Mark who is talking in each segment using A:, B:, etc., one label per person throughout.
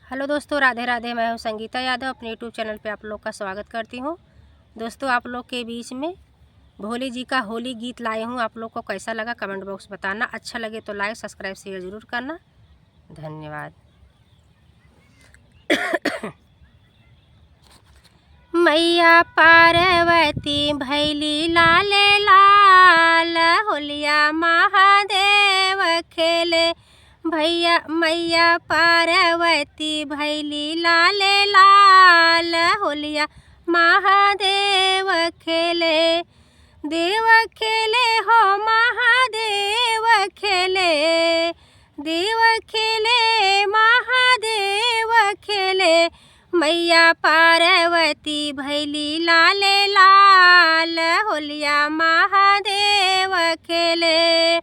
A: Hello दोस्तों, राधे राधे। मैं हूं संगीता यादव। अपने यूट्यूब चैनल पे आप लोग का स्वागत करती हूं। दोस्तों, आप लोग के बीच में भोले जी का होली गीत लाई हूं। आप लोग को कैसा लगा कमेंट बॉक्स बताना। अच्छा लगे तो लाइक सब्सक्राइब शेयर ज़रूर करना। धन्यवाद। मैया पार्वती भैली लाले लाल, होलिया महादेव खेले। भैया मैया पार्वती भैली लाले लाल, होलिया महादेव खेले। देव खेले हो महादेव खेले, देव खेले महादेव खेले। मैया पार्वती भैली लाले लाल, होलिया महादेव खेले।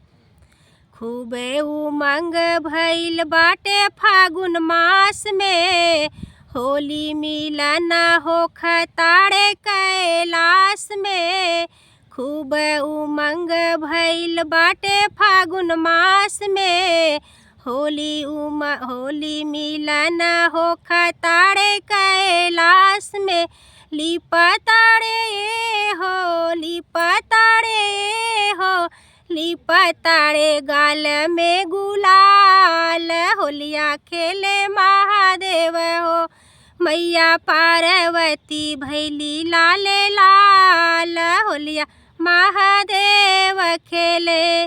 A: खूबे उमंग भइल बाटे फागुन मास में, होली मिलन होख ताड़े कैलाश में। खूब उमंग भइल बाटे फागुन मास में, होली मिलन होख ताड़े कैलाश में। लिपताड़े हो लिपताड़े गाल में गुलाल, होलिया खेले महादेव हो। मैया पार्वती भैली लाले लाल, होलिया महादेव खेले।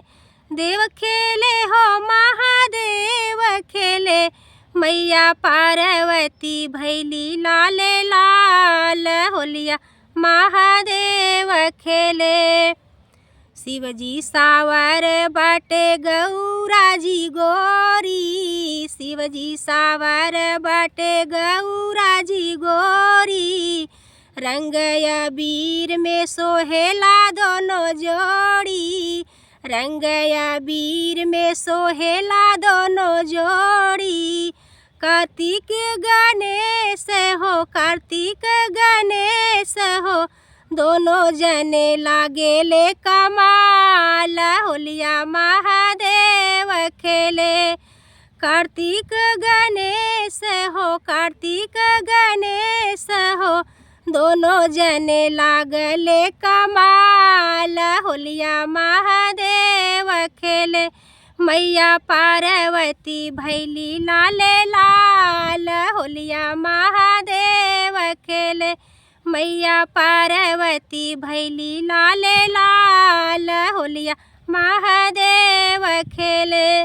A: देव खेले हो महादेव खेले। मैया पार्वती भैली लाले लाल, होलिया महादेव खेले। शिवजी सावर बाटे गौरा जी गोरी, शिवजी सावर बाटे गौरा जी गोरी। रंग अबीर में सोहेला दोनों जोड़ी, रंग अबीर में सोहेला दोनों जोड़ी। कार्तिक गणेश हो, कार्तिक गणेश हो, दोनों जने लागेले कमाल, होलिया महादेव खेले। कार्तिक गणेश हो, कार्तिक गणेश हो, दोनों जने लागले कमाल, होलिया महादेव खेले। मैया पार्वती भैली लाले लाल, होलिया महादेव खेले। मैया पार्वती भैली लाले लाल, होलिया महादेव खेले।